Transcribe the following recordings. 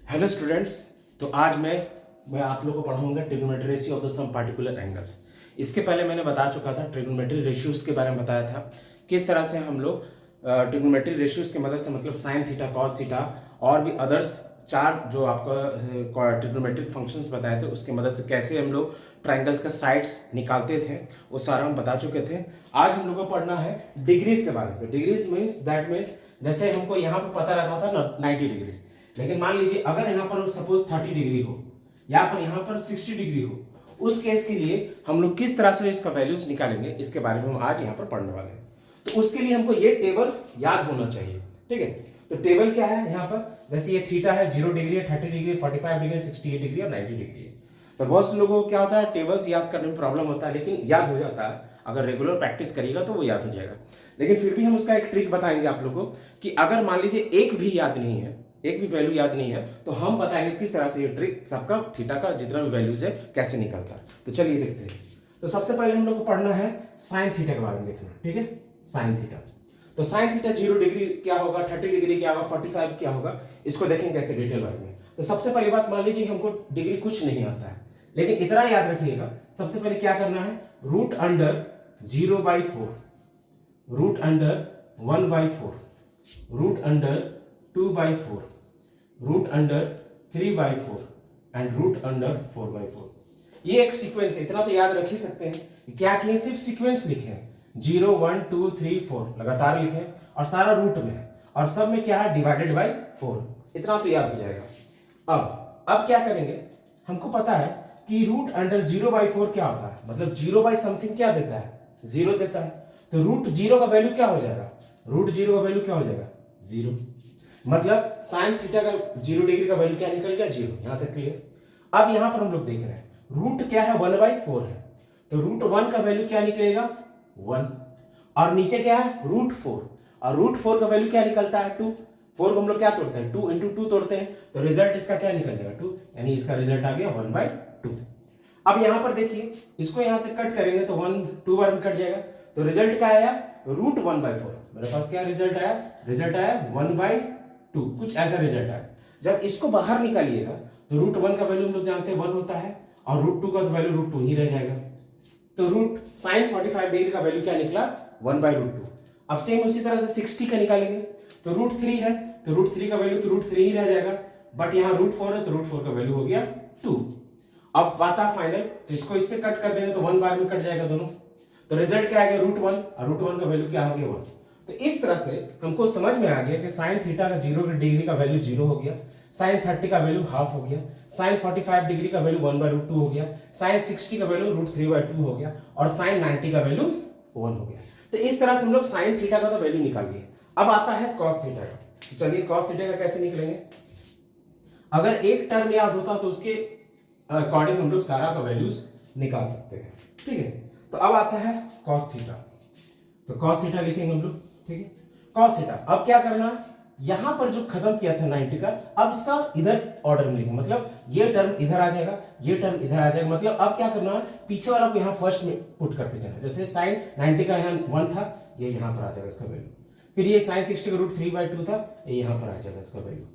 Hello students. तो आज मैं आप लोगों को पढ़ाऊंगा trigonometry ratio of the some particular angles. इसके पहले मैंने बता चुका था, ट्रिग्नोमेट्री रेशियोज के बारे में बताया था किस तरह से हम लोग ट्रिग्नोमेट्री रेशियोज की मदद से मतलब साइन थीटा, कॉस थीटा और भी अदर्स चार जो आपका ट्रिग्नोमेट्रिक फंक्शंस बताए थे उसकी मदद से कैसे हम लोग ट्राइंगल्स का साइड्स निकालते थे, वो सारा हम बता चुके थे। आज हम लोग को पढ़ना है डिग्रीज के बारे में। डिग्रीज मीन्स जैसे हमको यहाँ पर पता रहता था 90 डिग्रीज, लेकिन मान लीजिए अगर यहाँ पर सपोज 30 डिग्री हो या पर यहाँ पर 60 डिग्री हो, उस केस के लिए हम लोग किस तरह से इसका वैल्यूज निकालेंगे इसके बारे में हम आज यहाँ पर पढ़ने वाले हैं। तो उसके लिए हमको ये टेबल याद होना चाहिए, ठीक है। तो टेबल क्या है, यहाँ पर जैसे ये थीटा है 0 डिग्री है, 30 डिग्री, 45 डिग्री, 68 डिग्री और 90 डिग्री है। तो बहुत से लोगों को क्या होता है, टेबल्स याद करने में प्रॉब्लम होता है, लेकिन याद हो जाता है। अगर रेगुलर प्रैक्टिस करिएगा तो वो याद हो जाएगा। लेकिन फिर भी हम उसका एक ट्रिक बताएंगे आप लोगों को कि अगर मान लीजिए एक भी याद नहीं है, एक भी वैल्यू याद नहीं है, तो हम बताएंगे किस तरह से ये ट्रिक सबका थीटा का जितना भी वैल्यूज है कैसे निकलता है। तो चलिए देखते हैं। तो सबसे पहले हम लोग को पढ़ना है साइन थीटा के बारे में देखना, ठीक है। साइन थीटा, तो साइन थीटा 0 डिग्री क्या होगा, 30 डिग्री क्या होगा, 45 क्या होगा, इसको देखेंगे कैसे डिटेल वाइज में। तो सबसे पहली बात, मान लीजिए हमको डिग्री कुछ नहीं आता है, लेकिन इतना याद रखिएगा, सबसे पहले क्या करना है, root under 0/4, root under 1/4, root under 2/4, root under 3/4 and root under 4/4। ये एक सीक्वेंस है, इतना तो याद रख ही सकते हैं। क्या किए, सिर्फ सीक्वेंस लिखे हैं, 0 1 2 3 4 लगातार लिखे और सारा रूट में है और सब में क्या है, डिवाइडेड बाय 4। इतना तो याद हो जाएगा। अब क्या करेंगे, हमको पता है कि रूट अंडर 0/4 क्या होता है, मतलब 0 बाई समथिंग क्या देता है, 0 देता है। तो रूट 0 का वैल्यू क्या हो जाएगा, रूट 0 का वैल्यू क्या हो जाएगा, 0। मतलब साइन थीटा का 0 डिग्री का वैल्यू क्या निकल गया, 0। यहां तक क्लियर। अब यहां पर हम लोग देख रहे हैं रूट क्या है, 1/4 है, तो रूट 1 का वैल्यू क्या निकलेगा, 1। और नीचे क्या है, रूट 4, और रूट 4 का वैल्यू क्या निकलता है, 2। 4 को हम लोग क्या तोड़ते हैं, 2 इंटू 2 तोड़ते हैं, तो रिजल्ट इसका क्या निकल जाएगा, 2, यानी इसका रिजल्ट आ गया 1/2। अब यहां पर देखिए, इसको यहां से कट करेंगे तो 1 2 बार में कट जाएगा, तो रिजल्ट क्या आया, रूट 1/4। मेरे पास क्या रिजल्ट आया, रिजल्ट आया 1/2, कुछ ऐसा रिजल्ट आया। जब इसको बाहर निकालिएगा तो रूट 1 का वैल्यू हम लोग जानते हैं 1 होता है, और रूट 2 का वैल्यू रूट 2 ही रह जाएगा। तो रूट साइन 45 डिग्री का वैल्यू क्या निकला, 1/√2। अब सेम उसी तरह से 60 का निकालेंगे, तो रूट 3 है, तो रूट 3 का वैल्यू तो रूट 3 ही रह जाएगा, बट यहाँ रूट 4 है तो रूट 4 का वैल्यू हो गया 2। अब बात है फाइनल, तो इसको इससे कट कर देंगे तो 1 बार में कट जाएगा दोनों, तो रिजल्ट क्या आ गया, रूट 1, और रूट 1 का वैल्यू क्या हो गया, 1। तो इस तरह से हमको समझ में आ गया कि साइन थीटा का 0 डिग्री का वैल्यू 0 हो गया, साइन 30 का वैल्यू हाफ हो गया, साइन 45 डिग्री का वैल्यू 1/√2 हो गया, साइन 60 का वैल्यू रूट 3/2 हो गया, और साइन 90 का वैल्यू 1 हो गया। तो इस तरह से हम लोग साइन थीटा का तो वैल्यू निकाल लिए। अब आता है कॉस थीटा का। तो चलिए कॉस थीटा का कैसे निकलेंगे, अगर एक टर्म याद होता तो उसके अकॉर्डिंग हम लोग सारा का वैल्यूज निकाल सकते हैं, ठीक है। तो अब आता है कॉस थीटा, तो कॉस थीटा लिखेंगे हम लोग, ठीक है। कॉस थीटा, अब क्या करना, यहां पर जो खत्म किया था 90 का, अब इसका इधर ऑर्डर में लिखेंगे, मतलब ये टर्म इधर आ जाएगा, ये टर्म इधर आ जाएगा। मतलब अब क्या करना है, पीछे वाला को यहां फर्स्ट में पुट करते जाना। जैसे साइन 90 का यहाँ 1 था, ये यहां पर आ जाएगा इसका वैल्यू। फिर ये साइन 60 का रूट 3/2 था, ये यहां पर आ जाएगा इसका वैल्यू।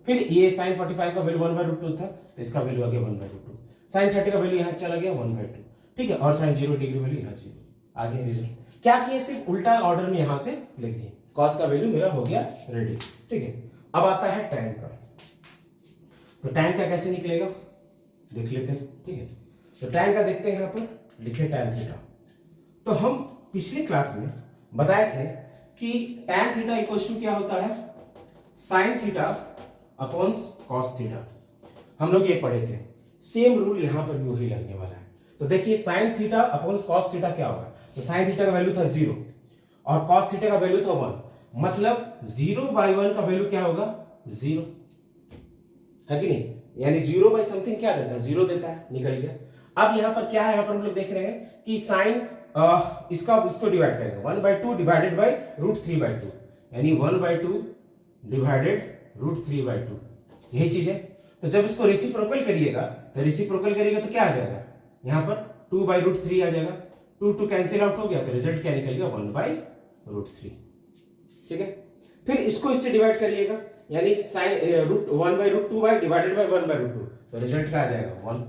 फिर ये साइन 45 का वैल्यू 1/√2 था, तो इसका वैल्यू आ गया 1/√2। साइन 30 का वैल्यू यहां चला गया 1/2, ठीक है। और साइन 0 डिग्री वैल्यू यहाँ 0 आ गया। रिजल्ट क्या किए, सिर्फ उल्टा ऑर्डर में यहां से लिख दिए। कॉस का वैल्यू मेरा हो गया रेडी, ठीक है। अब आता है टैन का, तो टैन का कैसे निकलेगा देख लेते हैं, ठीक है। तो टैन का देखते हैं, यहां पर लिखे टैन थीटा। तो हम पिछली क्लास में बताए थे कि टैन थीटा इक्वल्स टू क्या होता है, sine theta upon cos theta. हम लोग ये पढ़े थे, सेम रूल यहां पर भी वही लगने वाला है। तो देखिए sine theta upon cos theta क्या होगा, तो साइन थीटा का वैल्यू था 0 और कॉस थीटा का वैल्यू था 1, मतलब 0/1 का वैल्यू क्या होगा, 0 है कि नहीं, यानी 0 बाई समथिंग क्या देता है, 0 देता है, निकल गया। अब यहां पर क्या है, यहां पर हम लोग देख रहे हैं कि साइन इसको डिवाइड करेंगे, 1/2 डिवाइडेड बाई रूट 3/2, यानी 1/2 डिवाइडेड रूट 3/2, यही चीज है। तो जब इसको रेसिप्रोकल करिएगा तो क्या आ जाएगा, यहां पर 2/√3 आ जाएगा, 2 कैंसिल आउट हो गया, तो रिजल्ट क्या निकल गया, 1/√3, ठीक है। फिर इसको इससे डिवाइड करिएगा, यानी साइन रूट 1/√2 डिवाइडेड बाय 1/√2, तो रिजल्ट क्या आ जाएगा 1।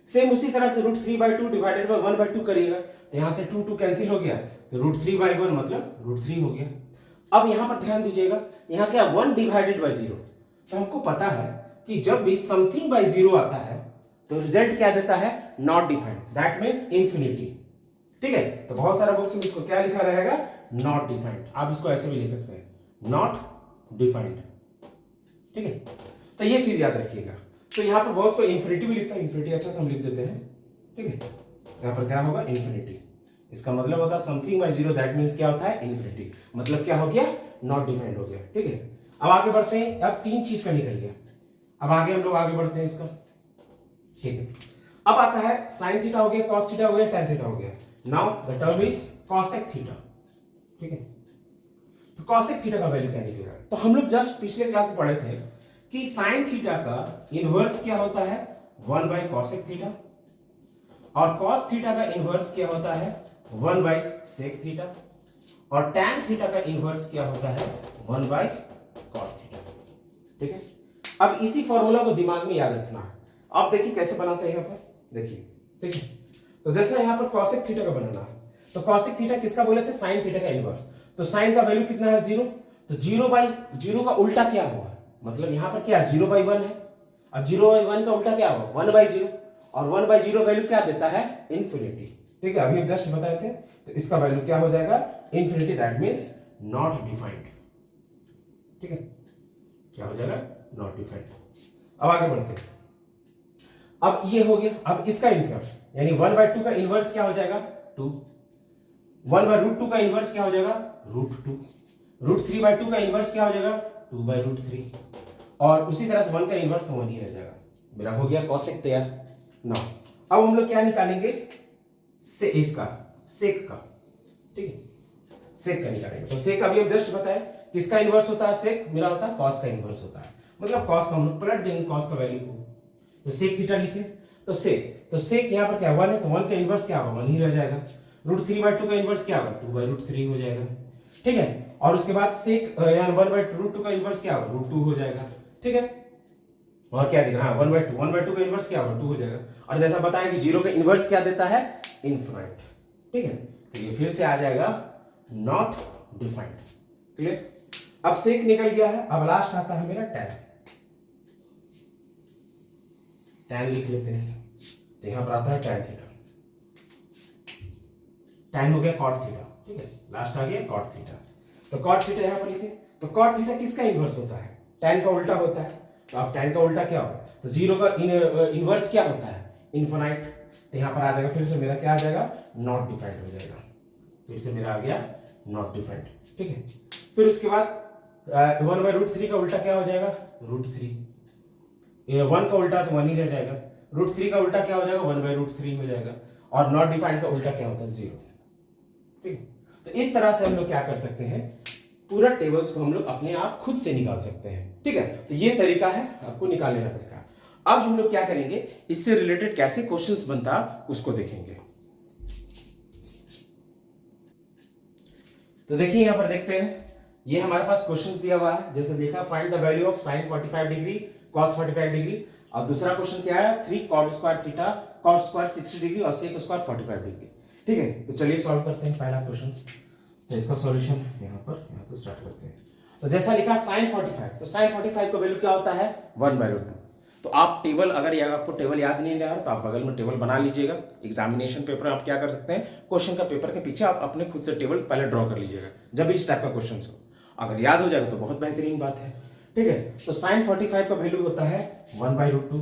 सेम उसी तरह से √3/2 डिवाइडेड बाय 1/2 करिएगा, तो यहाँ से 2 कैंसिल हो गया, तो √3/1 मतलब √3 हो गया। अब यहाँ पर ध्यान दीजिएगा, यहाँ क्या 1 डिवाइडेड बाय 0, तो हमको पता है कि जब भी समथिंग बाय 0 आता है तो रिजल्ट क्या देता है, not defined, that means infinity. ठीक है, तो बहुत सारा बुक्स में इसको क्या लिखा रहेगा, नॉट डिफाइंड। आप इसको ऐसे भी लिख सकते हैं, नॉट डिफाइंड। ठीक है, तो ये चीज याद रखिएगा। तो यहाँ पर बहुत कोई इंफिनिटी भी लिखता है, इंफिनिटी अच्छा से हम लिख देते हैं। ठीक है, यहाँ पर क्या होगा, इंफिनिटी, इसका मतलब होता है समथिंग बाय 0, दैट मीन्स क्या होता है, इंफिनिटी, मतलब क्या हो गया, नॉट डिफाइंड हो गया। ठीक है, अब आगे बढ़ते हैं। अब 3 चीज का निकल गया, अब आगे हम लोग आगे बढ़ते हैं इसका। ठीक है, अब आता है साइन थीटा हो गया, कॉस थीटा हो गया, टैन थीटा हो गया। Now the term is cosec theta. ठीक है, तो कॉसेक थीटा का वैल्यू क्या निकलेगा, तो हम लोग जस्ट पिछले क्लास में पढ़े थे कि साइन थीटा का इनवर्स क्या होता है, 1/कॉसेक थीटा, और कॉस थीटा का इनवर्स क्या होता है, 1/सेक थीटा, और टैन थीटा का इनवर्स क्या होता है, 1/कॉट थीटा। ठीक है, अब इसी फॉर्मूला को दिमाग में याद रखना है। आप देखिए कैसे बनाते हैं यहाँ पर, देखिए। ठीक है, तो जैसे यहाँ पर कॉसेक थीटा का बनाना है, तो कॉसेक थीटा किसका बोले थे, साइन थीटा का इनवर्स। तो साइन का वैल्यू कितना है, 0, तो 0/0 का उल्टा क्या हुआ, मतलब यहाँ पर क्या 0/1 है, अब 0/1 का उल्टा क्या हुआ, 1/0, और 1/0 वैल्यू क्या देता है, इंफिनिटी। ठीक है, अभी हम जस्ट बताए थे, तो इसका वैल्यू क्या हो जाएगा, infinity, that means not defined. ठीक है, क्या हो जाएगा, नॉट डिफाइंड। अब आगे बढ़ते हैं। अब ये हो गया, अब इसका इनवर्स यानी 1/2 का इनवर्स क्या हो जाएगा, 2, 1/√2 का इनवर्स क्या हो जाएगा, √2, √3/2 का इनवर्स क्या हो जाएगा, 2/√3, और उसी तरह से 1 का इनवर्स तो 1 ही रह जाएगा। मेरा हो गया कॉसेक तैयार। नाउ अब हम लोग क्या निकालेंगे, से इसका सेक का। ठीक है, सेक का निकालेंगे, तो सेक अभी हम जस्ट बताए किसका इनवर्स होता है, सेक मेरा होता है कॉस का इनवर्स होता है, मतलब कॉस का हम लोग पलट देंगे कॉस का वैल्यू को, तो सेक थीटा लिखे, तो सेक यहाँ पर क्या 1 है, तो 1 का इनवर्स क्या होगा, 1 ही रह जाएगा। √3/2 का इनवर्स क्या होगा, 2/√3 हो जाएगा। ठीक है, और उसके बाद सेक यानी 1/√2 का इनवर्स क्या होगा, √2 हो जाएगा। ठीक है, और क्या दिख रहा है, 1/2 का इनवर्स क्या होगा, 2 हो जाएगा। और जैसा बताया कि 0 का इनवर्स क्या देता है, इनफिनाइट। ठीक है, तो ये फिर से आ जाएगा नॉट डिफाइंड। क्लियर, अब सेक निकल गया है, अब लास्ट आता है मेरा टैन। टैन लिख लेते हैं, तो यहां पर आता है टैन थीटा, टैन हो गया कॉट थीटा। ठीक है, लास्ट आ गया कॉट थीटा, तो कॉट थीटा यहां पर लिखे, तो कॉट थीटा किसका इनवर्स होता है, टैन का उल्टा होता है। तो अब टैन का उल्टा क्या होगा, तो 0 का इनवर्स क्या होता है, इनफिनाइट, तो यहां पर आ जाएगा फिर से मेरा क्या आ जाएगा, नॉट डिफाइंड हो जाएगा, फिर से मेरा आ गया नॉट डिफाइंड। ठीक है, फिर उसके बाद 1/√3 का उल्टा क्या हो जाएगा, √3, 1 का उल्टा तो 1 ही रह जाएगा, √3 का उल्टा क्या हो जाएगा, 1/√3 हो जाएगा, और नॉट डिफाइंड का उल्टा क्या होता है, 0। ठीक है, तो इस तरह से हम लोग क्या कर सकते हैं, पूरा टेबल्स को हम लोग अपने आप खुद से निकाल सकते हैं। ठीक है, तो ये तरीका है आपको निकालने का तरीका। अब हम लोग क्या करेंगे, इससे रिलेटेड कैसे क्वेश्चंस बनता उसको देखेंगे। तो देखिए यहां पर देखते हैं, ये हमारे पास क्वेश्चंस दिया हुआ है, जैसे देखा find the value of sin 45 degree cos 45 degree, और दूसरा क्वेश्चन क्या है, 3 cot square theta cos square 60 degree और sec स्क्वायर 45 डिग्री। ठीक है, तो चलिए सॉल्व करते हैं पहला क्वेश्चन। तो इसका सॉल्यूशन यहाँ से स्टार्ट करते हैं। तो जैसा लिखा sin 45, तो sin 45 का वैल्यू क्या होता है, 1/√2। तो आप टेबल, अगर आपको टेबल याद नहीं रहा तो आप बगल में टेबल बना लीजिएगा। एग्जामिनेशन पेपर आप क्या कर सकते हैं, क्वेश्चन का पेपर के पीछे आप अपने खुद से टेबल पहले ड्रॉ कर लीजिएगा, जब भी इस टाइप का क्वेश्चन हो। अगर याद हो जाएगा तो बहुत बेहतरीन बात है। ठीक है, तो sin 45 का वैल्यू होता है 1/√2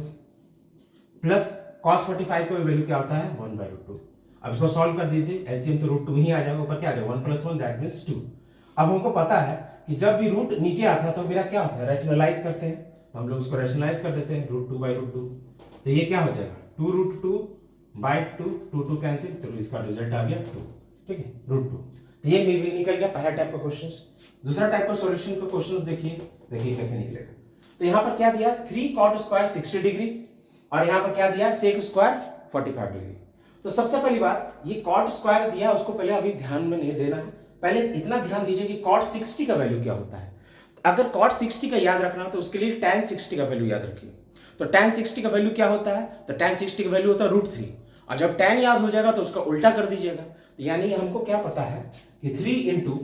प्लस cos 45 का वैल्यू क्या होता है, 1/√2। अब इसको सॉल्व कर दीजिए, एलसीएम तो √2 ही आ जाएगा, ऊपर क्या आ जाएगा 1 + 1 दैट मींस 2। अब हमको पता है कि जब भी रूट नीचे आता है तो मेरा क्या होता है, रैशनलाइज करते हैं, तो हम लोग उसको रैशनलाइज कर देते हैं, √2/√2। तो ये क्या हो जाएगा, 2√2/2, 2 कैंसिल, तो इसका रिजल्ट आ गया 2। ठीक है, √2। तो ये निकल गया पहला टाइप का क्वेश्चन। दूसरा टाइप का सॉल्यूशन का क्वेश्चन देखिए कैसे निकलेगा। तो यहाँ पर क्या दिया, 3 cot स्क्वायर 60 डिग्री, और यहाँ पर क्या दिया, sec स्क्वायर 45 डिग्री। तो सबसे पहली बात, ये cot स्क्वायर दिया उसको पहले अभी ध्यान में नहीं देना है, पहले इतना ध्यान दीजिए कि cot 60 का वैल्यू क्या होता है। अगर cot 60 का याद रखना हो तो उसके लिए tan 60 का वैल्यू याद रखिए। तो tan 60 का वैल्यू क्या होता है? तो tan 60 का वैल्यू होता है √3, और जब tan याद हो जाएगा तो उसका उल्टा कर दीजिएगा। तो यानी हमको क्या पता है कि 3 इंटू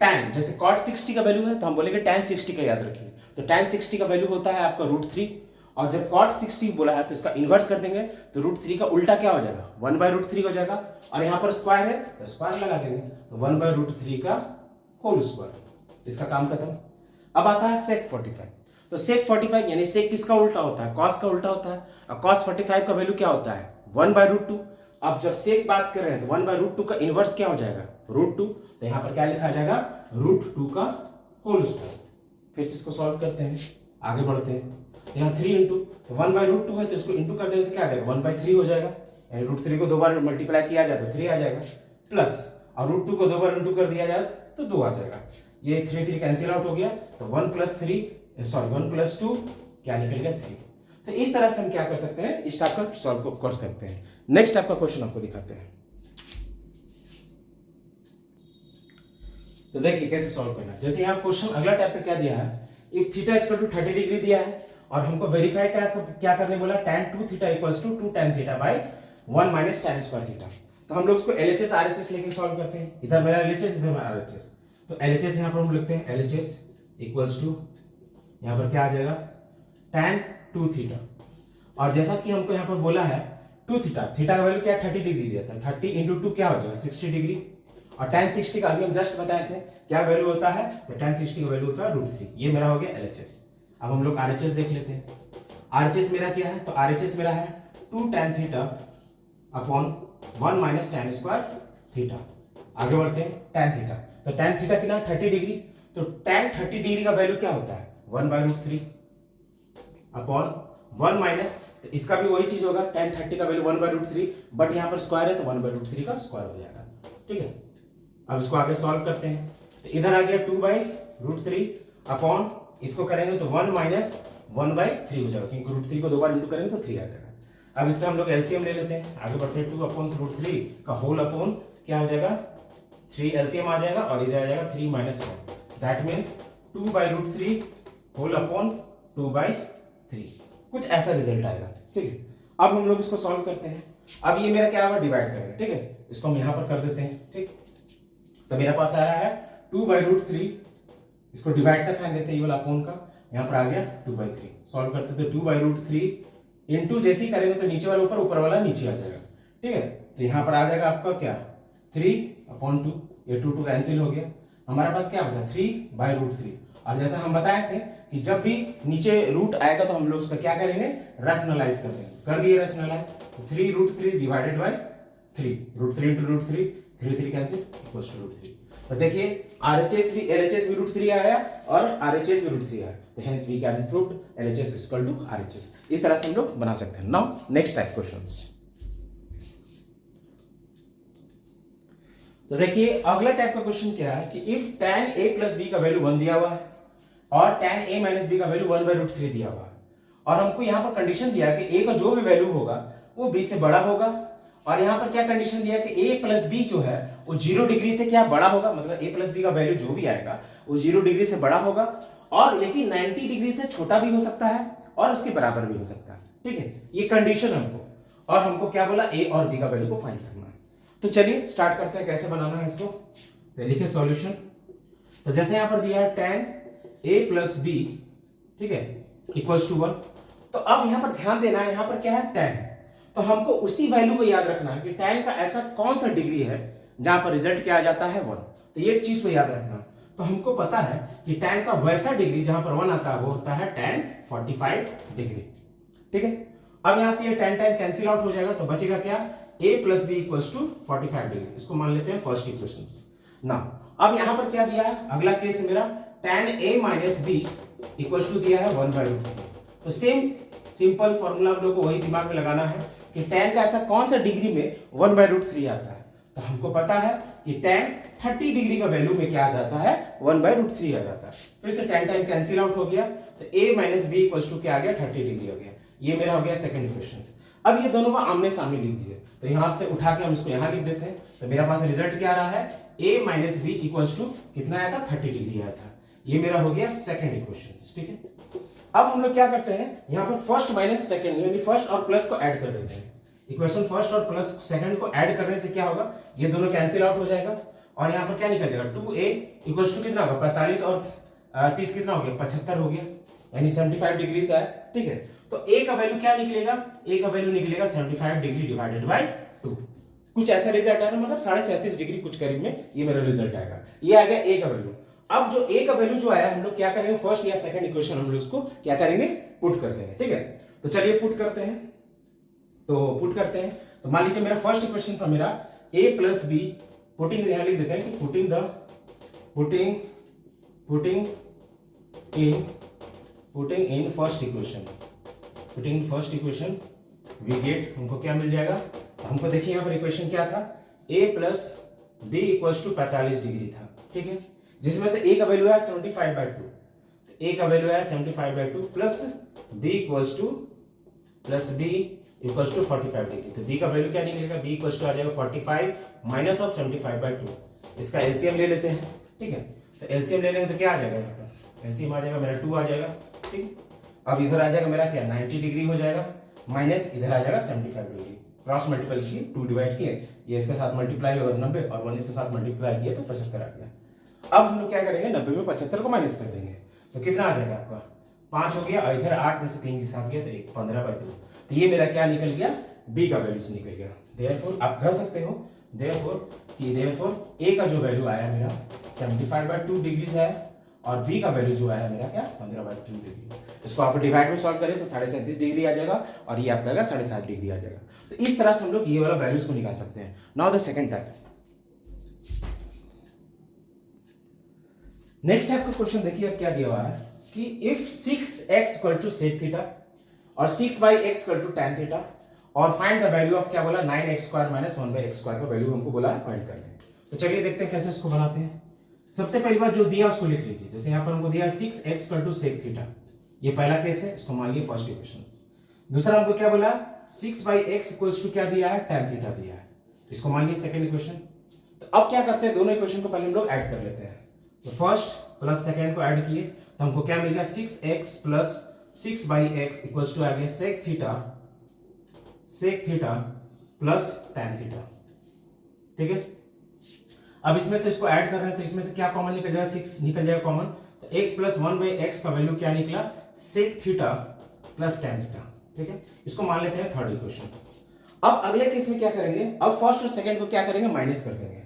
tan, जैसे cot 60 का वैल्यू है तो हम बोलेंगे tan 60 का याद रखिए। तो tan 60 का वैल्यू होता है आपका √3, और जब cot 60 बोला है तो इसका इन्वर्स कर देंगे, तो √3 का उल्टा क्या हो जाएगा? 1/√3 हो जाएगा, और यहाँ पर स्क्वायर है तो स्क्वायर लगा देंगे, तो 1/√3 का होल स्क्वायर। इसका काम खत्म। अब आता है sec 45। तो sec 45 यानी sec किसका उल्टा होता है? cos का उल्टा होता है, और cos 45 का वैल्यू क्या होता है? 1/√2। अब जब sec बात कर रहे हैं तो 1/√2 का इनवर्स क्या हो जाएगा? √2। तो यहाँ पर क्या लिखा जाएगा? √2 का होल स्क्वायर। फिर से इसको सॉल्व करते हैं, आगे बढ़ते हैं। यहाँ 3 इंटू, तो 1/√2 है तो इसको इंटू कर देंगे तो क्या आ जाएगा? 1/3 हो जाएगा, यानी √3 को 2 बार मल्टीप्लाई किया जाए तो 3 आ जाएगा, प्लस और √2 को 2 बार इंटू कर दिया जाए तो 2 आ जाएगा। ये 3 कैंसिल आउट हो गया, तो 1 + 2 क्या निकल गया? 3। तो इस तरह से हम क्या कर सकते हैं? इस टाइप का सॉल्व कर सकते हैं। नेक्स्ट टाइप का क्वेश्चन आपको दिखाते हैं। तो देखिए कैसे सॉल्व करना है। जैसे यहाँ क्वेश्चन अगला टाइप पे क्या दिया है, एक थीटा = 30 डिग्री दिया है, और हमको वेरीफाई क्या करने बोला? tan 2θ = 2 tan θ by 1 - tan square theta. तो हम लोग इसको LHS RHS लेके सॉल्व करते हैं। इधर मेरा LHS, इधर मेरा RHS। तो LHS यहाँ पर हम लिखते हैं, LHS = यहाँ पर क्या आ जाएगा? tan 2θ, और जैसा कि हमको यहाँ पर बोला है 2θ, थीटा का वैल्यू क्या है? 30 डिग्री दिया था, 30 × 2 क्या हो जाएगा? 60 डिग्री, और tan 60 का अभी हम जस्ट बताए थे क्या वैल्यू होता है? तो tan 60 का वैल्यू होता है √3। ये मेरा हो गया LHS। अब हम लोग RHS देख लेते हैं। RHS मेरा क्या है? तो RHS मेरा है 2 tan θ upon 1 - tan square theta. आगे बढ़ते हैं, tan थीटा। तो tan थीटा कितना है? 30 डिग्री। तो tan 30 डिग्री का वैल्यू क्या होता है? 1/√3 अपॉन 1 तो इसका भी वही चीज होगा, tan 30 का वैल्यू 1/√3, बट यहाँ पर स्क्वायर है तो 1/√3 का स्क्वायर हो जाएगा। ठीक है, अब इसको आगे सॉल्व करते हैं। तो इधर आ गया 2/√3 अपॉन, इसको करेंगे तो 1 - 1/3 हो जाएगा, क्योंकि √3 को 2 बार इंटू करेंगे तो 3 आ जाएगा। अब इसका हम लोग एलसीएम ले लेते हैं, आगे बढ़ते हैं। 2/√3 का होल अपॉन क्या हो जाएगा? 3 एलसीएम आ जाएगा, और इधर आ जाएगा 3 - 1, दैट मीन्स 2/√3 होल अपॉन 2/3। कुछ ऐसा रिजल्ट आएगा। ठीक है, अब हम लोग इसको सॉल्व करते हैं। अब ये मेरा क्या होगा? डिवाइड करेंगे। ठीक है, इसको हम यहां पर कर देते हैं। ठीक, तो मेरे पास आ रहा है 2/√3, इसको डिवाइड का साइन देते हैं, ये वाला अपॉन का, यहाँ पर आ गया 2/3। सॉल्व करते थे 2/√3 इंटू, जैसे ही करेंगे तो नीचे वाला ऊपर, ऊपर वाला नीचे आ जाएगा। ठीक है, तो यहाँ पर आ जाएगा आपका क्या? 3/2, ये 2 कैंसिल हो गया, हमारे पास क्या बचा? 3/√3। और जैसा हम बताए थे कि जब भी नीचे रूट आएगा तो हम लोग उसका क्या करेंगे? रैशनलाइज कर देंगे। कर दिए rationalise, 3√3 divided by 3, √3 × √3, 3 cancel equals to √3। तो देखिए RHS भी LHS भी √3 आया और RHS भी √3 आया, तो hence we can prove LHS = RHS। इस तरह से हम लोग बना सकते हैं। Now next type questions. तो देखिए अगला टाइप का क्वेश्चन क्या है कि इफ tan a + b का वैल्यू 1 दिया हुआ है और tan a - b का वैल्यू 1/√3 दिया हुआ है, और हमको यहाँ पर कंडीशन दिया है कि a का जो भी वैल्यू होगा वो b से बड़ा होगा, और यहाँ पर क्या कंडीशन दिया है कि a + b जो है वो 0 डिग्री से क्या बड़ा होगा, मतलब a + b का वैल्यू जो भी आएगा वो 0 डिग्री से बड़ा होगा, और लेकिन 90 डिग्री से छोटा भी हो सकता है और उसके बराबर भी हो सकता है। ठीक है, ये कंडीशन हमको, और हमको क्या बोला? a और b का वैल्यू को फाइंड करना है। तो चलिए स्टार्ट करते हैं कैसे बनाना है इसको। तो लिखिए सॉल्यूशन। तो जैसे यहां पर दिया है tan a + b, ठीक है, इक्वल्स टू 1। तो अब यहां पर ध्यान देना है, यहां पर क्या है? tan है, तो हमको उसी वैल्यू को याद रखना है कि tan का ऐसा कौन सा डिग्री है जहां पर रिजल्ट क्या आ जाता है? 1। तो ये चीज को याद रखना। तो हमको पता है कि tan का वैसा डिग्री जहां पर 1 आता है वो होता है tan 45 डिग्री। ठीक है, अब यहां से ये tan कैंसिल आउट हो जाएगा, तो बचेगा क्या? a + b = 45 degree. इसको मान लेते हैं फर्स्ट इक्वेशन। नाउ अब यहां पर क्या दिया है? अगला केस मेरा tan a - b = दिया है 1/√3। तो सेम सिंपल फॉर्मूला हम लोग को वही दिमाग में लगाना है कि tan का ऐसा कौन सा डिग्री में 1/√3 आता है। तो हमको पता है कि tan 30 डिग्री का वैल्यू में क्या आ जाता है? 1/√3 आ जाता है। फिर से tan कैंसिल आउट हो गया, तो a - b = क्या आ गया? 30 डिग्री हो गया। ये मेरा हो गया सेकंड इक्वेशन। अब ये दोनों का आमने सामने लिख दीजिए, तो यहां से उठा के हम इसको यहां लिख देते हैं। तो मेरा पास रिजल्ट क्या आ रहा है? a - b = कितना आया था? 30 डिग्री आया था। ये मेरा हो गया सेकंड इक्वेशन। ठीक है, अब हम लोग क्या करते हैं, यहाँ पर फर्स्ट माइनस सेकंड यानी फर्स्ट और प्लस को ऐड कर देते हैं। इक्वेशन फर्स्ट और प्लस सेकंड को ऐड करने से क्या होगा, ये दोनों कैंसिल आउट हो जाएगा और यहाँ पर क्या निकल जाएगा 2a इक्वल्स टू कितना होगा 45 और 30 कितना हो गया 75 हो गया, यानी 75 डिग्री से है। ठीक है, तो a का वैल्यू क्या निकलेगा, a का वैल्यू निकलेगा 75 डिग्री डिवाइडेड बाय 2। कुछ ऐसा रिजल्ट आएगा, मतलब 37.5 डिग्री कुछ करीब में ये मेरा रिजल्ट आएगा। ये आ गया a का वैल्यू। अब जो a का वैल्यू जो आया हम लोग क्या करेंगे, फर्स्ट या सेकंड इक्वेशन हम लोग उसको क्या करेंगे, पुट कर देंगे। ठीक है, तो चलिए पुट करते हैं। तो मान लीजिए मेरा फर्स्ट इक्वेशन था मेरा a प्लस बी, पुटिंग यहां लिख देते हैं कि putting in first equation we get, हमको क्या मिल जाएगा, हमको देखिए यहाँ पर इक्वेशन क्या था, a plus B equals to 45 degree था। ठीक है, जिसमें से a का वैल्यू है 75/2, तो a का वैल्यू है 75/2 plus b equals to 45 degree. तो b का वैल्यू क्या निकलेगा, b इक्वल्स टू आ जाएगा 45 माइनस ऑफ 75/2। इसका एलसीएम ले लेते हैं। ठीक है, तो एलसीएम ले लेंगे तो क्या आ जाएगा, यहाँ पर एलसीएम आ जाएगा मेरा 2 आ जाएगा। ठीक, अब इधर आ जाएगा मेरा क्या 90 डिग्री हो जाएगा, माइनस इधर आ जाएगा 75 डिग्री। क्रॉस मल्टीपल किए, 2 डिवाइड किए, ये इसके साथ मल्टीप्लाई होगा 90 और 1 इसके साथ मल्टीप्लाई किए तो 75 आ गया। अब हम लोग क्या करेंगे, 90 में 75 को माइनस कर देंगे तो कितना आ जाएगा आपका 5 हो गया, और इधर 8 में से 3 के साथ गया तो 15/2। तो ये मेरा क्या निकल गया, b का वैल्यू से निकल गया। देयरफॉर आप कह सकते हो देयरफॉर a का जो वैल्यू आया मेरा 75/2 डिग्री से है और b का वैल्यू जो आया मेरा क्या 15/2 डिग्री। इसको आप डिवाइड में सॉल्व करें तो 37.5 डिग्री आ जाएगा और ये आपका 60 डिग्री आ जाएगा। तो इस तरह से हम लोग ये वाला वैल्यूज को निकाल सकते हैं। Now the second type, next type का क्वेश्चन देखिए अब क्या दिया हुआ है कि if 6x equal to sec theta और 6/x equal to tan theta और फाइंड द वैल्यू ऑफ क्या बोला 9x² माइनस 1/x² का वैल्यू हमको बोला फाइंड करना है। तो चलिए देखते हैं कैसे इसको बनाते हैं। सबसे पहली बात जो दिया उसको लिख लीजिए। जैसे यहाँ पर हमको दिया 6x equal to sec theta, ये पहला केस है, इसको मान लीजिए फर्स्ट इक्वेशन। दूसरा हमको क्या बोला 6/x इक्वल्स टू क्या दिया है tan थीटा दिया है, इसको मान लीजिए सेकंड इक्वेशन। तो अब क्या करते हैं, दोनों इक्वेशन को पहले हम लोग ऐड कर लेते हैं। तो फर्स्ट प्लस सेकंड को ऐड किए तो हमको क्या मिल गया 6x plus 6/x equals to आ गया sec theta plus tan theta. ठीक है, अब इसमें से इसको ऐड कर रहे हैं तो इसमें से क्या कॉमन निकल जाएगा, 6 निकल जाएगा कॉमन, तो x प्लस 1/x का वैल्यू क्या निकला sec theta plus tan theta. ठीक है, इसको मान लेते हैं थर्ड इक्वेशन। अब अगले केस में क्या करेंगे, अब फर्स्ट और सेकंड को क्या करेंगे माइनस कर देंगे।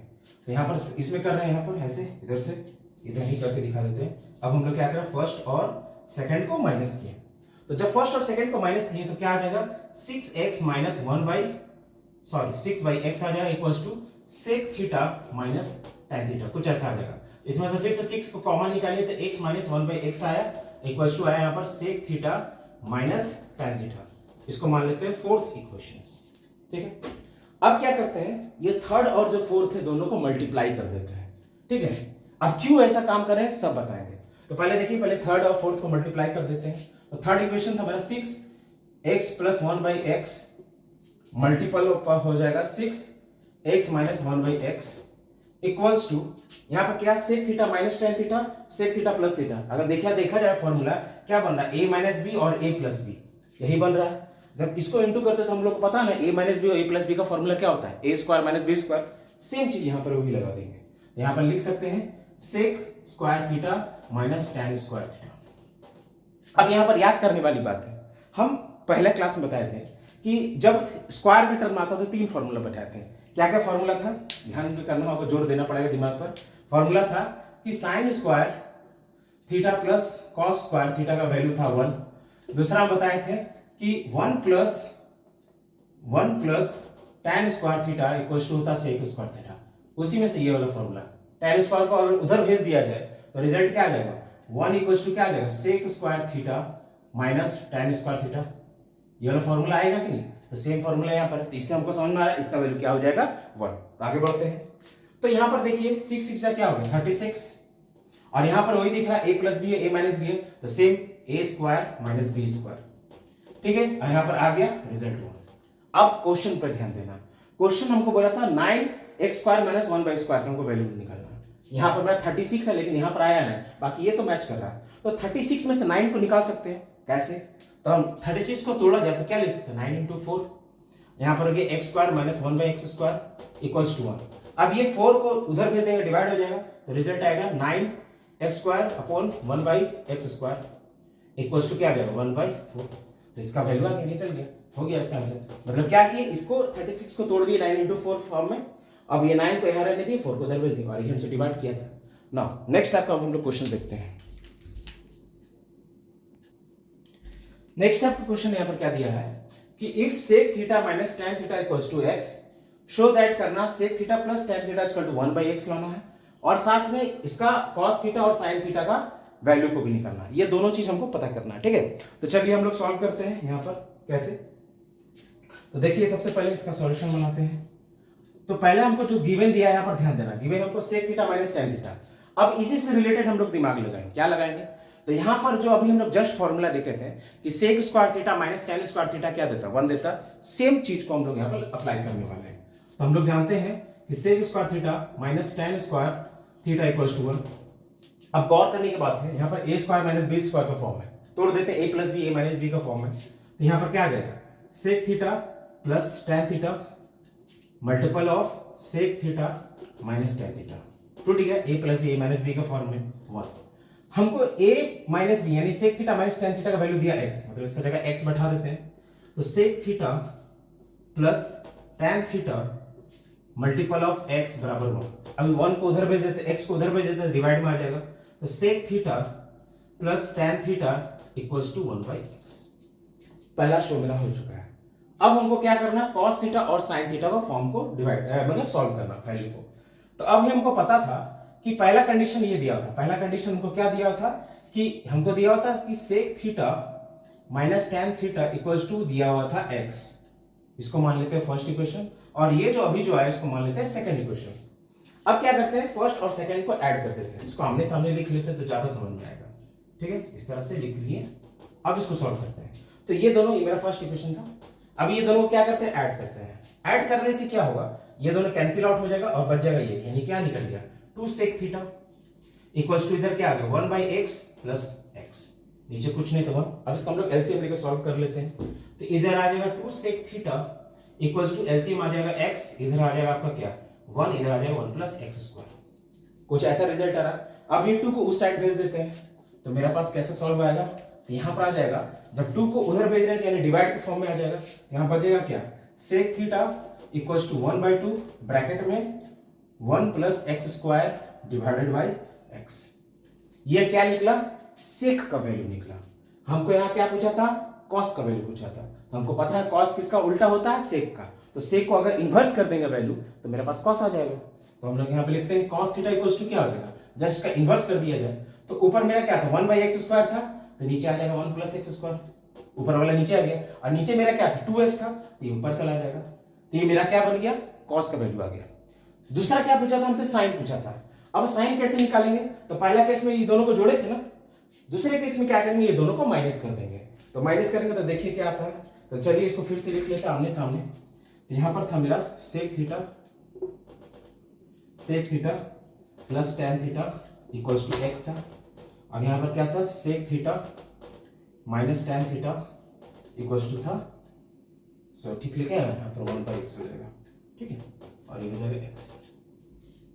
तो यहाँ पर इसमें कर रहे हैं, यहाँ पर ऐसे इधर से इधर ही करके दिखा देते हैं। अब हम लोग क्या करें, फर्स्ट और सेकंड को माइनस किए, तो जब फर्स्ट और सेकंड को माइनस किए तो क्या आ जाएगा 6x माइनस 6/x आ जाएगा equals to sec theta minus tan theta, कुछ ऐसा आ जाएगा। इसमें से फिर से 6 को कॉमन निकालिए तो x माइनस 1/x आया इक्वल्स टू आया यहाँ पर sec theta minus tan theta. इसको मान लेते हैं फोर्थ इक्वेशन। ठीक है, अब क्या करते हैं, ये थर्ड और जो फोर्थ है दोनों को मल्टीप्लाई कर देते हैं। ठीक है, अब क्यों ऐसा काम कर रहे हैं सब बताएंगे। तो पहले देखिए, पहले थर्ड और फोर्थ को मल्टीप्लाई कर देते हैं। तो थर्ड इक्वेशन था मेरा 6x प्लस 1/x मल्टीपल हो जाएगा 6x minus 1/x equals to यहाँ पर क्या sec theta minus tan theta sec theta plus theta. अगर देखा जाए फॉर्मूला क्या बन रहा है a माइनस बी और a प्लस बी, यही बन रहा है। जब इसको इंटू करते तो हम लोग को पता है ना a माइनस बी और a प्लस बी का फॉर्मूला क्या होता है a² माइनस b²। सेम चीज यहाँ पर वही लगा देंगे, यहाँ पर लिख सकते हैं sec square theta minus tan square theta. अब यहाँ पर याद करने वाली बात है, हम पहले क्लास में बताए थे कि जब स्क्वायर का टर्म आता तो 3 फॉर्मूला बताए थे। क्या क्या फॉर्मूला था, ध्यान भी करना होगा, जोर देना पड़ेगा दिमाग पर। फॉर्मूला था कि sine square theta plus cos square theta का वैल्यू था 1। दूसरा बताए थे कि 1 plus tan square theta equals to होता sec स्क्वायर थीटा। उसी में से ये वाला फॉर्मूला tan स्क्वायर को अगर उधर भेज दिया जाए तो रिजल्ट क्या आ जाएगा 1 इक्वल्स टू क्या आ जाएगा sec square theta minus tan square theta. ये वाला फॉर्मूला आएगा कि नहीं, तो सेम फॉर्मूला यहाँ पर, इससे हमको समझ में आ रहा है इसका वैल्यू क्या हो जाएगा 1। तो आगे बढ़ते हैं। तो यहाँ पर देखिए 6 क्या हो गया 36 और यहाँ पर वही दिख रहा है a प्लस बी है a माइनस बी है, तो सेम a² माइनस b²। ठीक है, यहाँ पर आ गया रिजल्ट 1। अब क्वेश्चन पर ध्यान देना, क्वेश्चन हमको बोला था 9x² माइनस 1/² हमको वैल्यू निकालना। यहाँ पर मेरा 36 है लेकिन यहाँ पर आया नहीं, बाकी ये तो मैच कर रहा है। तो 36 में से 9 को निकाल सकते हैं। कैसे? तो हम 36 को तोड़ा जाए तो क्या लिख सकते हैं, 9 इंटू 4, यहाँ पर हो गया x square minus 1/x² equals to 1। अब ये 4 को उधर भेज देंगे, डिवाइड हो जाएगा, तो रिजल्ट आएगा 9x² upon 1/x² equals to क्या आ जाएगा 1/4। तो इसका वैल्यू आ गया, निकल गया, हो गया इसका आंसर। मतलब क्या किए, इसको 36 को तोड़ दिए 9 इंटू 4 फॉर्म में। अब ये 9 को यहाँ रहने दिए, 4 को उधर भेज दिया और ये हमसे डिवाइड किया था। नाउ नेक्स्ट टाइप का हम लोग क्वेश्चन देखते हैं। नेक्स्ट टाइप का क्वेश्चन यहाँ पर क्या दिया है कि if sec theta minus tan theta equals to x, show that करना sec theta plus tan theta equal to 1/x लाना है, और साथ में इसका cos थीटा और sin थीटा का वैल्यू को भी निकालना है। ये दोनों चीज हमको पता करना है, ठीक है। तो चलिए हम लोग सॉल्व करते हैं यहाँ पर कैसे। तो देखिए सबसे पहले इसका सॉल्यूशन बनाते हैं। तो पहले हमको जो गिवन दिया है यहाँ पर ध्यान देना, गिवन हमको sec theta minus tan theta. अब इसी से रिलेटेड हम लोग दिमाग लगाएंगे, क्या लगाएंगे, तो यहाँ पर जो अभी हम लोग जस्ट फॉर्मूला देखे थे कि sec square theta minus tan square theta क्या देता है, 1 देता, सेम चीज को हम लोग यहाँ पर अप्लाई करने वाले हैं। तो हम लोग जानते हैं कि sec square theta minus tan square theta equals to 1। अब गौर करने की बात है, यहाँ पर a square minus b square का फॉर्म है, तोड़ देते हैं a plus b, a minus b का फॉर्म है। तो यहाँ पर क्या आ जाएगा, sec theta plus tan theta multiple of sec theta minus tan theta, टूट गया, a plus b, a minus b का फॉर्म में 1। हमको a माइनस बी यानी sec theta minus tan theta का वैल्यू दिया x, मतलब इसका जगह x बैठा देते हैं। तो sec theta plus tan theta multiple of x बराबर 1। अभी 1 को उधर भेज देते, x को उधर भेज देते, डिवाइड में आ जाएगा। तो sec theta plus tan theta equals to 1/x। पहला शो मेरा हो चुका है। अब हमको क्या करना है, cos थीटा और sin थीटा का फॉर्म को डिवाइड मतलब सॉल्व करना वैल्यू को। तो अब हमको पता था कि पहला कंडीशन ये दिया था, पहला कंडीशन हमको क्या दिया था कि हमको दिया हुआ था कि sec theta minus tan theta equals to दिया हुआ था x। इसको मान लेते हैं फर्स्ट इक्वेशन, और ये जो अभी जो आया इसको मान लेते हैं सेकंड इक्वेशन। अब क्या करते हैं, फर्स्ट और सेकंड को ऐड कर देते हैं, इसको आमने सामने लिख लेते हैं तो ज्यादा समझ में आएगा, ठीक है। इस तरह से लिख लिए। अब इसको सॉल्व करते हैं। तो ये दोनों, ये मेरा फर्स्ट इक्वेशन था। अब ये दोनों क्या करते हैं, ऐड करते हैं। ऐड करने से क्या होगा, ये दोनों कैंसिल आउट हो जाएगा और बच जाएगा ये, यानी क्या निकल गया 2 sec थीटा इक्वल्स टू इधर क्या आ गया 1/x प्लस x, नीचे कुछ नहीं तो 1। अब इसका हम लोग एलसीएम लेकर सॉल्व कर लेते हैं। तो इधर आ जाएगा 2 sec theta equals to LCM आ जाएगा x, इधर आ जाएगा आपका क्या 1, इधर आ जाएगा 1 प्लस x स्क्वायर। कुछ ऐसा रिजल्ट आ रहा। अब ये 2 को उस साइड भेज देते हैं, तो मेरे पास कैसे सॉल्व आएगा, तो यहाँ पर आ जाएगा, जब 2 को उधर भेज रहे हैं यानी डिवाइड के फॉर्म में आ जाएगा। यहाँ बचेगा क्या, sec theta equals to 1/2 bracket में 1 plus x square divided by x। ये क्या निकला, sec का वैल्यू निकला। हमको यहाँ क्या पूछा था, cos का वैल्यू पूछा था। हमको पता है cos किसका उल्टा होता है, sec का। तो sec को अगर इन्वर्स कर देंगे वैल्यू तो मेरे पास cos आ जाएगा। तो हम लोग यहाँ पे लिखते हैं cos थीटा इक्वल्स टू क्या हो जाएगा, जस्ट का इन्वर्स कर दिया जाए तो ऊपर मेरा क्या था 1/x स्क्वायर था, तो नीचे आ जाएगा 1 प्लस x स्क्वायर, ऊपर वाला नीचे आ गया, और नीचे मेरा क्या था 2x था, तो ये ऊपर चला जाएगा। तो ये मेरा क्या बन गया, cos का वैल्यू आ गया। दूसरा क्या पूछा था हमसे, sin पूछा था। अब sin कैसे निकालेंगे, तो पहला केस में ये दोनों को जोड़े थे ना, दूसरे केस में क्या करेंगे, ये दोनों को माइनस कर देंगे। तो माइनस करेंगे तो देखिए क्या आता है। तो चलिए इसको फिर से लिख लेते हैं आमने सामने। तो यहां पर था मेरा sec theta plus tan theta equals to x था, और यहां पर क्या था sec theta minus tan theta equals to था, सो ठीक लिखे हैं यहाँ पर 1/x हो जाएगा, ठीक है, और ये हो जाएगा x।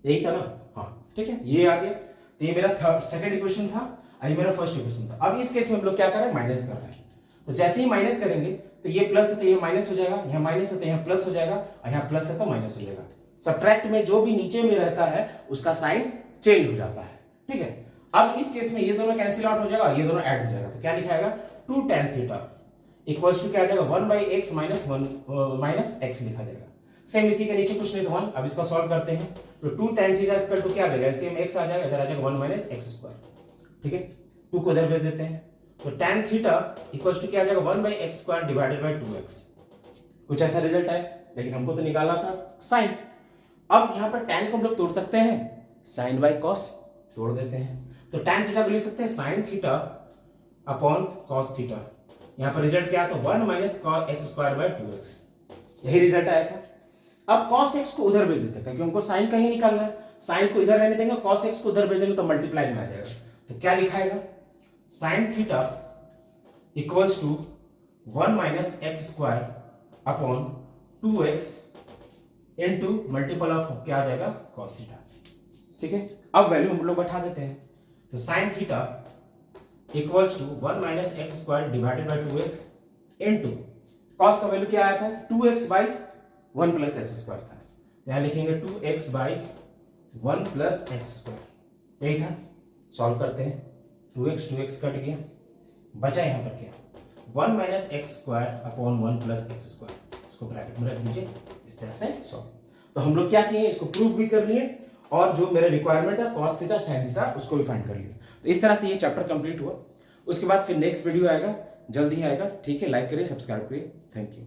यही था ना, हाँ ठीक है, ये आ गया। तो ये मेरा सेकंड इक्वेशन था, ये मेरा फर्स्ट इक्वेशन था। अब इस केस में हम लोग क्या कर रहे हैं, माइनस कर रहे हैं। तो जैसे ही माइनस करेंगे तो ये प्लस है तो ये माइनस हो जाएगा, यहाँ माइनस है तो यहाँ प्लस हो जाएगा, और यहाँ प्लस है तो माइनस हो जाएगा। सब्ट्रैक्ट में जो भी नीचे में रहता है उसका साइन चेंज हो जाता है, ठीक है। अब इस केस में ये दोनों कैंसिल आउट हो जाएगा, ये दोनों ऐड हो जाएगा, तो क्या लिखाएगा 2 tan थीटा इक्वल्स टू क्या आ जाएगा 1/x माइनस x लिखा जाएगा। सेम इसी के नीचे कुछ नहीं तो 1। अब इसका सॉल्व करते हैं तो 2 tan थीटा इक्वल टू क्या आ जाएगा, एलसीएम x आ जाएगा, इधर आ जाएगा 1 माइनस x स्क्वायर, ठीक है। 2 को इधर भेज देते हैं, तो tan थीटा इक्वल्स टू क्या आ जाएगा 1/x square divided by 2x। कुछ ऐसा रिजल्ट है, लेकिन हमको तो निकालना था sin। अब यहाँ पर tan को हम लोग तोड़ सकते हैं, sin बाय cos तोड़ देते हैं, तो tan थीटा को लिख सकते हैं sin theta upon cos theta. यहाँ पर रिजल्ट क्या था 1 minus cos x square by 2x, यही रिजल्ट आया था। अब cos x को उधर भेज देते हैं क्योंकि हमको sin का ही निकालना है। साइन को इधर रहने देंगे, cos x को उधर भेज देंगे तो मल्टीप्लाई में आ जाएगा। तो क्या लिखाएगा, sine theta equals to 1 minus x square upon 2x into multiple of क्या आ जाएगा, cos थीटा। ठीक है, अब वैल्यू हम लोग बैठा देते हैं। तो sine theta equals to 1 minus x square divided by 2x into cos का वैल्यू क्या आया था, 2x by 1 plus x square था। यहाँ लिखेंगे 2x by 1 plus x square, यही था। सॉल्व करते हैं, 2x कट गया, बचा यहाँ पर क्या, 1 minus x square upon 1 plus x square, इसको ब्रैकेट में रख दीजिए। इस तरह से सॉल्व। तो हम लोग क्या किए, इसको प्रूफ भी कर लिए और जो मेरा रिक्वायरमेंट है cos थीटा sin थीटा उसको भी फाइंड कर लिए। तो इस तरह से ये चैप्टर कंप्लीट हुआ। उसके बाद फिर नेक्स्ट वीडियो आएगा, जल्दी ही आएगा। ठीक है, लाइक करिए, सब्सक्राइब करिए। Thank you.